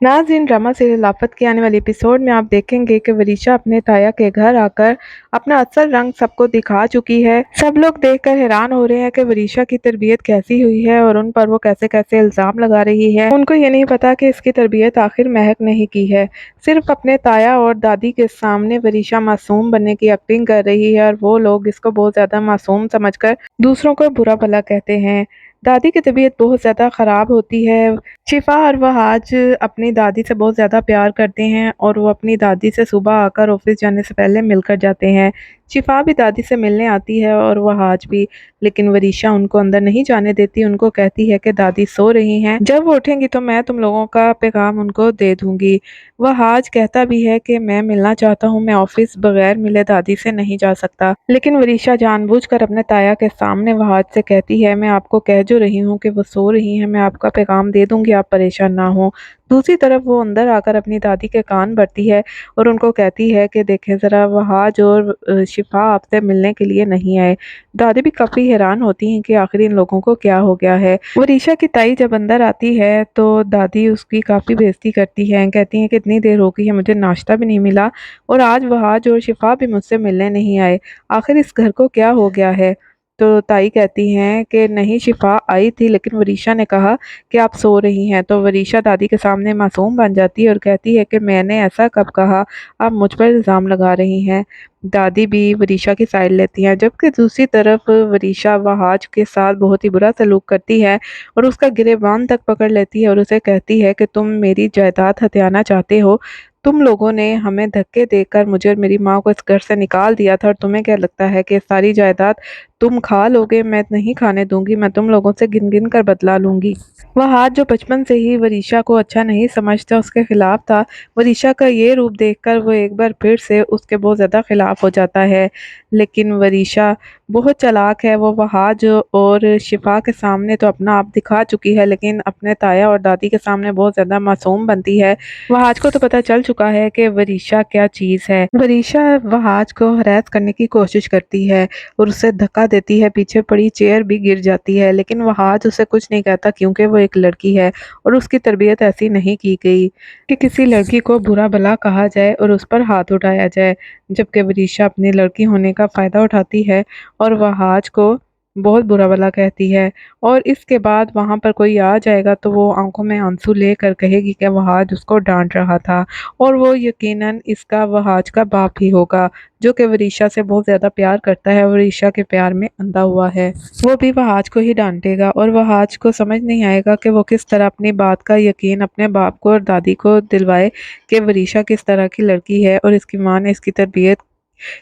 नाज़रीन, drama serial आफत के आने वाले एपिसोड में आप देखेंगे कि वरीशा अपने ताया के घर आकर अपना असल रंग सबको दिखा चुकी है। सब लोग देखकर हैरान हो रहे हैं कि वरीशा की तरबियत कैसी हुई है और उन पर वो कैसे कैसे इल्ज़ाम लगा रही है। उनको ये नहीं पता कि इसकी तरबियत आखिर महक नहीं की है। सिर्फ अपने ताया और दादी के सामने वरीशा मासूम बनने की एक्टिंग कर रही है और वो लोग इसको बहुत ज़्यादा मासूम समझकर दूसरों को बुरा भला कहते हैं। दादी की तबीयत बहुत ज़्यादा ख़राब होती है। शिफा और वहाज अपनी दादी से बहुत ज़्यादा प्यार करते हैं और वो अपनी दादी से सुबह आकर ऑफिस जाने से पहले मिलकर जाते हैं। शिफा भी दादी से मिलने आती है और वहाज भी, लेकिन वरीशा उनको अंदर नहीं जाने देती। उनको कहती है कि दादी सो रही हैं, जब वो उठेंगी तो मैं तुम लोगों का पैगाम उनको दे दूंगी। वहाज कहता भी है कि मैं मिलना चाहता हूँ, मैं ऑफिस बगैर मिले दादी से नहीं जा सकता। लेकिन वरीशा जानबूझकर अपने ताया के सामने वहाज से कहती है, मैं आपको कह जो रही हूँ कि वो सो रही हैं, मैं आपका पैगाम दे दूंगी, आप परेशान ना हो। दूसरी तरफ वो अंदर आकर अपनी दादी के कान भरती है और उनको कहती है कि देखें ज़रा, वहाज और शिफा आपसे मिलने के लिए नहीं आए। दादी भी काफ़ी हैरान होती हैं कि आखिर इन लोगों को क्या हो गया है। वरीशा की ताई जब अंदर आती है तो दादी उसकी काफ़ी बेइज्जती करती है, कहती हैं कि इतनी देर हो गई है, मुझे नाश्ता भी नहीं मिला और आज वहाज और शिफा भी मुझसे मिलने नहीं आए। आखिर इस घर को क्या हो गया है? तो ताई कहती हैं कि नहीं, शिफा आई थी लेकिन वरीशा ने कहा कि आप सो रही हैं। तो वरीशा दादी के सामने मासूम बन जाती है और कहती है कि मैंने ऐसा कब कहा, आप मुझ पर इल्ज़ाम लगा रही हैं। दादी भी वरीशा की साइड लेती हैं, जबकि दूसरी तरफ वरीशा वहाज के साथ बहुत ही बुरा सलूक करती है और उसका गिरेबान तक पकड़ लेती है और उसे कहती है कि तुम मेरी जायदाद हथियाना चाहते हो। तुम लोगों ने हमें धक्के देकर मुझे और मेरी माँ को इस घर से निकाल दिया था और तुम्हें क्या लगता है कि सारी जायदाद तुम खा लोगे? मैं नहीं खाने दूंगी, मैं तुम लोगों से गिन गिन कर बदला लूंगी। वह हाथ जो बचपन से ही वरीशा को अच्छा नहीं समझता, उसके खिलाफ था, वरीशा का ये रूप देखकर वो एक बार फिर से उसके बहुत ज़्यादा खिलाफ हो जाता है। लेकिन वरीशा बहुत चालाक है। वो वहाज और शिफा के सामने तो अपना आप दिखा चुकी है, लेकिन अपने ताया और दादी के सामने बहुत ज़्यादा मासूम बनती है। वहाज को तो पता चल चुका है कि वरीशा क्या चीज़ है। वरीशा वहाज को हरास करने की कोशिश करती है और उसे धक्का देती है, पीछे पड़ी चेयर भी गिर जाती है, लेकिन वहाज उसे कुछ नहीं कहता क्योंकि वो एक लड़की है और उसकी तरबियत ऐसी नहीं की गई कि किसी लड़की को बुरा भला कहा जाए और उस पर हाथ उठाया जाए। जबकि वरीशा अपनी लड़की होने का फ़ायदा उठाती है और वहाज को बहुत बुरा भला कहती है। और इसके बाद वहाँ पर कोई आ जाएगा तो वो आंखों में आंसू लेकर कहेगी कि वहाज उसको डांट रहा था, और वो यकीनन इसका वहाज का बाप ही होगा, जो कि वरीशा से बहुत ज़्यादा प्यार करता है, वरीशा के प्यार में अंधा हुआ है। वो भी वहाज को ही डांटेगा और वहाज को समझ नहीं आएगा कि वो किस तरह अपनी बात का यकीन अपने बाप को और दादी को दिलवाए कि वरीशा किस तरह की लड़की है और इसकी माँ ने इसकी तरबियत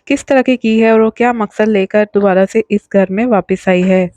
किस तरह की है और वो क्या मकसद लेकर दोबारा से इस घर में वापस आई है।